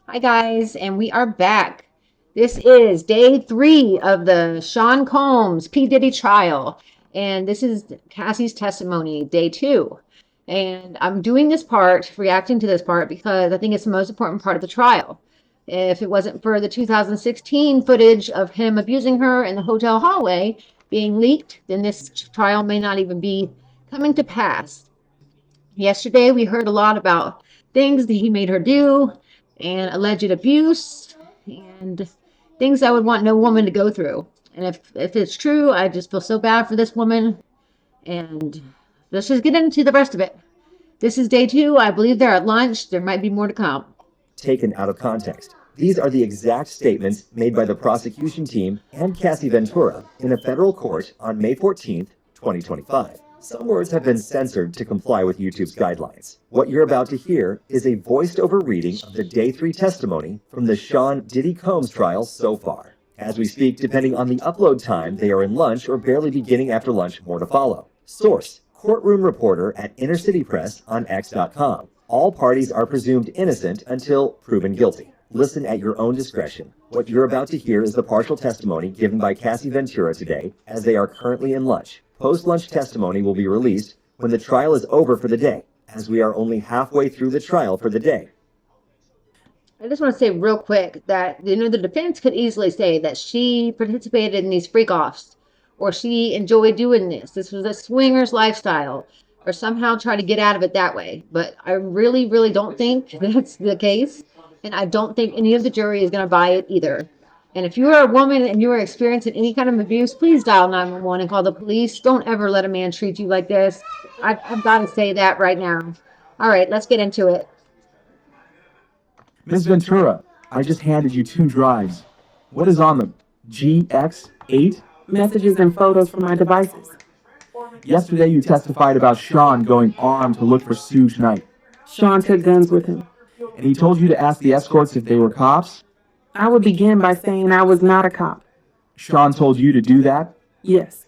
Hi, guys, and we are back. This is day 3 of the Sean Combs P. Diddy trial, and this is Cassie's testimony, day 2. And I'm doing this part, reacting to this part, because I think it's the most important part of the trial. If it wasn't for the 2016 footage of him abusing her in the hotel hallway being leaked, then this trial may not even be coming to pass. Yesterday, we heard a lot about things that he made her do and alleged abuse and things I would want no woman to go through. And if it's true, I just feel so bad for this woman. And let's just get into the rest of it. This is day 2. I believe they're at lunch. There might be more to come. Taken out of context. These are the exact statements made by the prosecution team and Cassie Ventura in a federal court on May 14th, 2025. Some words have been censored to comply with YouTube's guidelines. What you're about to hear is a voiced-over reading of the Day 3 testimony from the Sean Diddy Combs trial so far. As we speak, depending on the upload time, they are in lunch or barely beginning after lunch, more to follow. Source: Courtroom reporter at Inner City Press on X.com. All parties are presumed innocent until proven guilty. Listen at your own discretion. What you're about to hear is the partial testimony given by Cassie Ventura today, as they are currently in lunch. Post-lunch testimony will be released when the trial is over for the day, as we are only halfway through the trial for the day. I just want to say real quick that, the defense could easily say that she participated in these freak-offs, or she enjoyed doing this. This was a swinger's lifestyle, or somehow try to get out of it that way. But I really, really don't think that's the case. And I don't think any of the jury is going to buy it either. And if you are a woman and you are experiencing any kind of abuse, please dial 911 and call the police. Don't ever let a man treat you like this. I've got to say that right now. All right, let's get into it. Ms. Ventura, I just handed you 2 drives. What is on them? GX8? Messages and photos from my devices. Yesterday you testified about Sean going armed to look for Sue tonight. Sean took guns with him. And he told you to ask the escorts if they were cops? I would begin by saying I was not a cop. Sean told you to do that? Yes.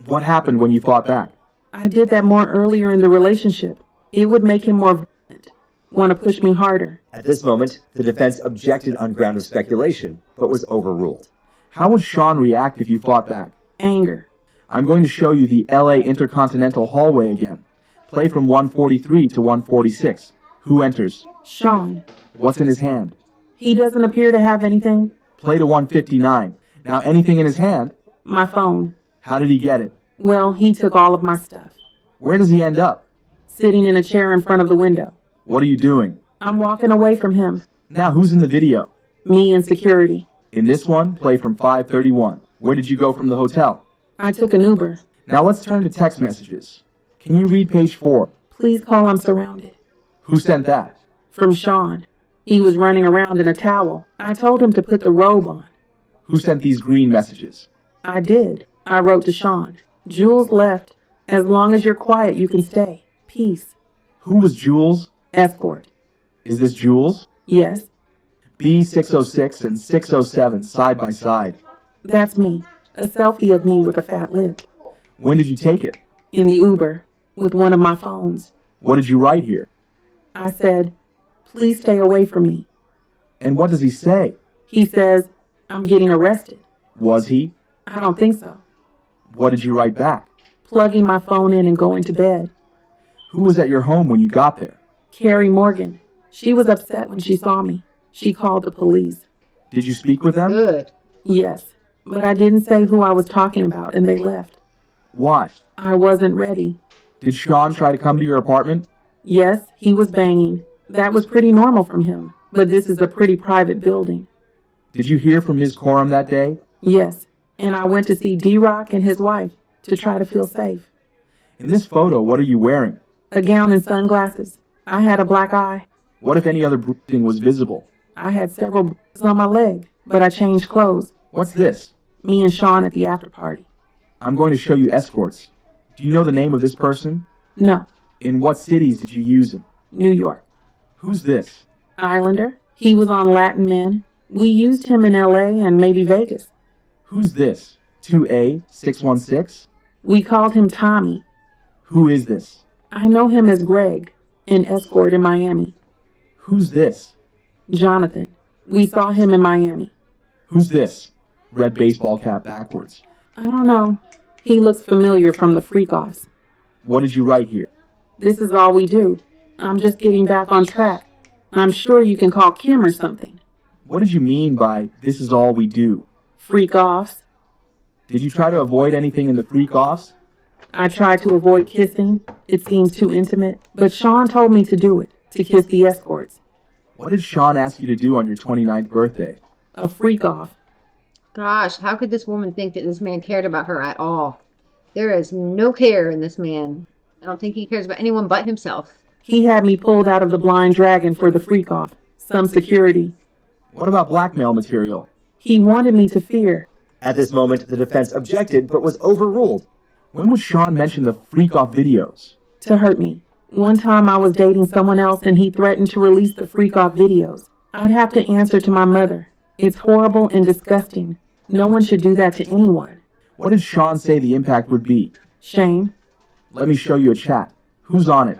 What happened when you fought back? I did that more earlier in the relationship. It would make him more violent, want to push me harder. At this moment, the defense objected on ground of speculation, but was overruled. How would Sean react if you fought back? Anger. I'm going to show you the LA Intercontinental hallway again. Play from 143 to 146. Who enters? Sean. What's in his hand? He doesn't appear to have anything. Play to 159. Now anything in his hand? My phone. How did he get it? Well, he took all of my stuff. Where does he end up? Sitting in a chair in front of the window. What are you doing? I'm walking away from him. Now who's in the video? Me and security. In this one, play from 531. Where did you go from the hotel? I took an Uber. Now let's turn to text messages. Can you read page 4? Please call, I'm surrounded. Who sent that? From Sean. He was running around in a towel. I told him to put the robe on. Who sent these green messages? I did. I wrote to Sean. Jules left. As long as you're quiet, you can stay. Peace. Who was Jules? Escort. Is this Jules? Yes. B606 and 607 side by side. That's me. A selfie of me with a fat lip. When did you take it? In the Uber. With one of my phones. What did you write here? I said, please stay away from me. And what does he say? He says, I'm getting arrested. Was he? I don't think so. What did you write back? Plugging my phone in and going to bed. Who was at your home when you got there? Carrie Morgan. She was upset when she saw me. She called the police. Did you speak with them? Good. Yes, but I didn't say who I was talking about and they left. Why? I wasn't ready. Did Sean try to come to your apartment? Yes, he was banging. That was pretty normal from him, but this is a pretty private building. Did you hear from Ms. Coram that day? Yes, and I went to see D-Rock and his wife to try to feel safe. In this photo, what are you wearing? A gown and sunglasses. I had a black eye. What if any other bruising was visible? I had several bruises on my leg, but I changed clothes. What's this? Me and Sean at the after party. I'm going to show you escorts. Do you know the name of this person? No. In what cities did you use him? New York. Who's this? Islander. He was on Latin Men. We used him in LA and maybe Vegas. Who's this? 2A616? We called him Tommy. Who is this? I know him as Greg, an escort in Miami. Who's this? Jonathan. We saw him in Miami. Who's this? Red baseball cap backwards. I don't know. He looks familiar from the freak-offs. What did you write here? This is all we do. I'm just getting back on track. I'm sure you can call Kim or something. What did you mean by this is all we do? Freak-offs. Did you try to avoid anything in the freak-offs? I tried to avoid kissing. It seems too intimate. But Sean told me to do it, to kiss the escorts. What did Sean ask you to do on your 29th birthday? A freak-off. Gosh, how could this woman think that this man cared about her at all? There is no care in this man. I don't think he cares about anyone but himself. He had me pulled out of the Blind Dragon for the freak-off. Some security. What about blackmail material? He wanted me to fear. At this moment, the defense objected but was overruled. When would Sean mention the freak-off videos? To hurt me. One time I was dating someone else and he threatened to release the freak-off videos. I'd have to answer to my mother. It's horrible and disgusting. No one should do that to anyone. What did Sean say the impact would be? Shame. Let me show you a chat. Who's on it?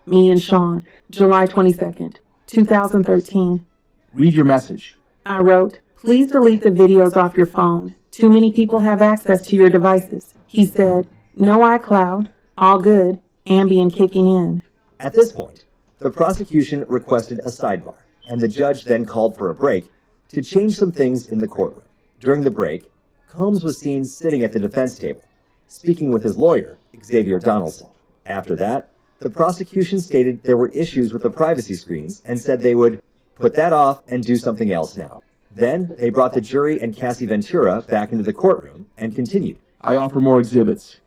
Me and Sean. July 22nd, 2013. Read your message. I wrote, please delete the videos off your phone. Too many people have access to your devices. He said, no iCloud. All good. Ambien kicking in. At this point, the prosecution requested a sidebar, and the judge then called for a break to change some things in the courtroom. During the break, Combs was seen sitting at the defense table, speaking with his lawyer, Xavier Donaldson. After that, the prosecution stated there were issues with the privacy screens and said they would put that off and do something else now. Then, they brought the jury and Cassie Ventura back into the courtroom and continued. I offer more exhibits.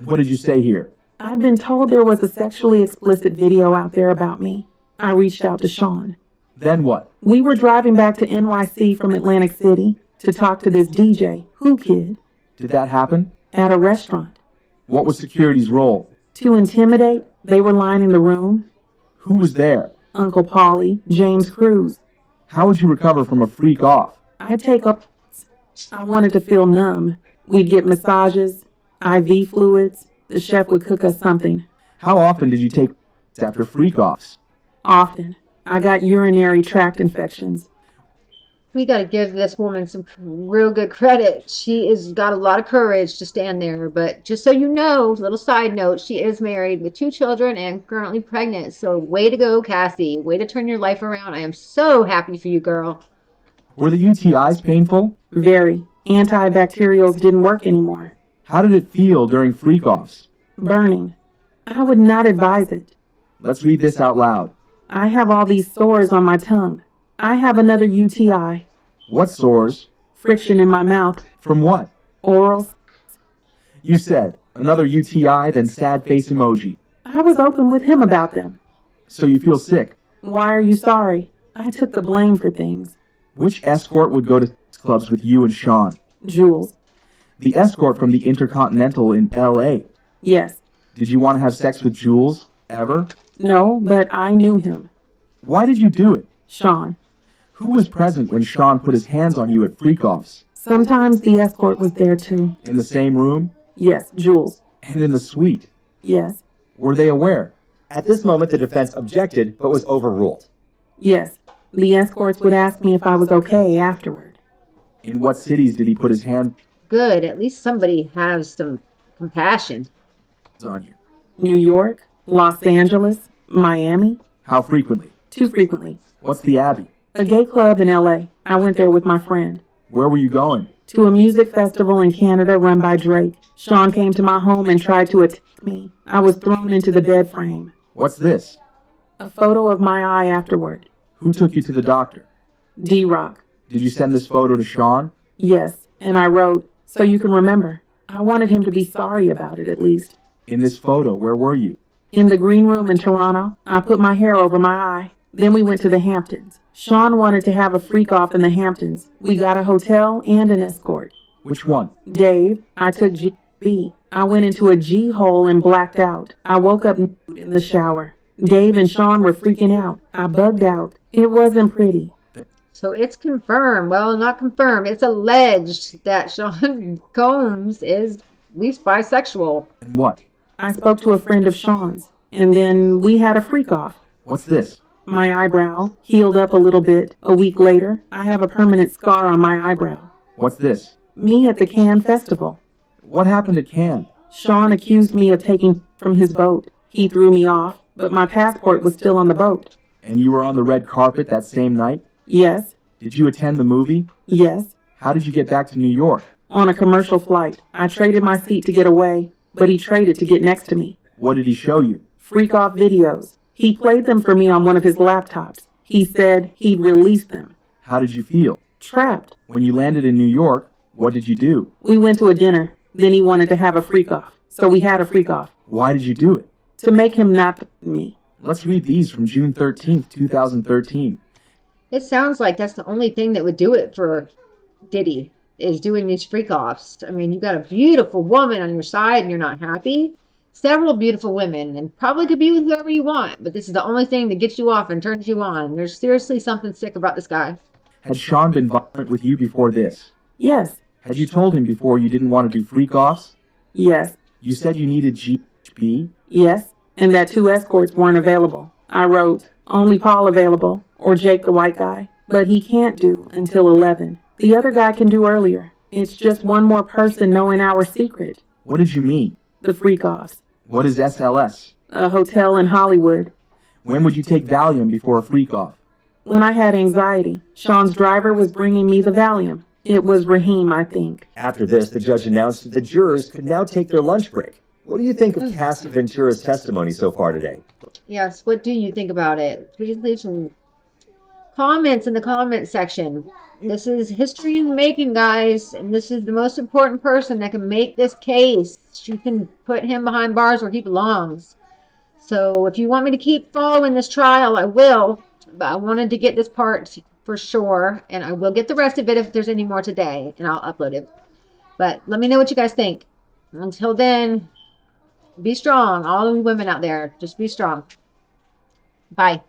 What did you say here? I've been told there was a sexually explicit video out there about me. I reached out to Sean. Then what? We were driving back to NYC from Atlantic City to talk to this DJ, Who Kid, Did that happen? at a restaurant. What was security's role? To intimidate, they were lining the room. Who was there? Uncle Paulie, James Cruz. How would you recover from a freak off? I'd take up. I wanted to feel numb. We'd get massages, IV fluids. The chef would cook us something. How often did you take after freak offs? Often. I got urinary tract infections. We got to give this woman some real good credit. She has got a lot of courage to stand there. But just so you know, little side note, she is married with 2 children and currently pregnant. So way to go, Cassie. Way to turn your life around. I am so happy for you, girl. Were the UTIs painful? Very. Antibacterials didn't work anymore. How did it feel during freak offs? Burning. I would not advise it. Let's read this out loud. I have all these sores on my tongue. I have another UTI. What sores? Friction in my mouth. From what? Orals. You said another UTI, then sad face emoji. I was open with him about them. So you feel sick. Why are you sorry? I took the blame for things. Which escort would go to clubs with you and Sean? Jules. The escort from the Intercontinental in LA. Yes. Did you want to have sex with Jules? Ever? No, but I knew him. Why did you do it? Sean. Who was present when Sean put his hands on you at freak-offs? Sometimes the escort was there too. In the same room? Yes, Jules. And in the suite? Yes. Were they aware? At this moment, the defense objected but was overruled. Yes. The escorts would ask me if I was okay afterward. In what cities did he put his hands Good. At least somebody has some compassion. on you? New York, Los Angeles, Miami. How frequently? Too frequently. What's the Abbey? A gay club in LA. I went there with my friend. Where were you going? To a music festival in Canada run by Drake. Sean came to my home and tried to attack me. I was thrown into the bed frame. What's this? A photo of my eye afterward. Who took you to the doctor? D-Rock. Did you send this photo to Sean? Yes, and I wrote, so you can remember. I wanted him to be sorry about it at least. In this photo, where were you? In the green room in Toronto, I put my hair over my eye. Then we went to the Hamptons. Sean wanted to have a freak off in the Hamptons. We got a hotel and an escort. Which one? Dave, I took GB. I went into a G hole and blacked out. I woke up nude in the shower. Dave and Sean were freaking out. I bugged out. It wasn't pretty. So it's confirmed. Well, not confirmed. It's alleged that Sean Combs is at least bisexual. And what? I spoke to a friend of Sean's, and then we had a freak off. What's this? My eyebrow healed up a little bit. A week later, I have a permanent scar on my eyebrow. What's this? Me at the Cannes Festival. What happened at Cannes? Sean accused me of taking from his boat. He threw me off, but my passport was still on the boat. And you were on the red carpet that same night? Yes, Did you attend the movie? yes. How did you get back to New York? On a commercial flight. I traded my seat to get away, but he traded to get next to me. What did he show you? Freak off videos. He played them for me on one of his laptops. He said he'd release them. How did you feel? Trapped. When you landed in New York, what did you do? We went to a dinner. Then he wanted to have a freak off. So we had a freak off. Why did you do it? To make him not me. Let's read these from June 13th, 2013. It sounds like that's the only thing that would do it for Diddy, is doing these freak offs. I mean, you've got a beautiful woman on your side and you're not happy. Several beautiful women, and probably could be with whoever you want, but this is the only thing that gets you off and turns you on. There's seriously something sick about this guy. Had Sean been violent with you before this? Yes, Had you told him before you didn't want to do freak-offs? yes, You said you needed GHB? yes, and that 2 escorts weren't available. I wrote, only Paul available, or Jake the white guy, but he can't do until 11. The other guy can do earlier. It's just one more person knowing our secret. What did you mean? The freak offs. What is SLS? A hotel in Hollywood. When would you take Valium before a freak-off? When I had anxiety, Sean's driver was bringing me the Valium. It was Raheem, I think. After this, the judge announced that the jurors could now take their lunch break. What do you think of Cassie Ventura's testimony so far today? Yes, what do you think about it? Please leave some comments in the comment section. This is history in the making, guys, and this is the most important person that can make this case. She can put him behind bars where he belongs. So if you want me to keep following this trial, I will, but I wanted to get this part for sure, and I will get the rest of it if there's any more today, and I'll upload it. But let me know what you guys think. Until then, be strong. All the women out there, just be strong. Bye.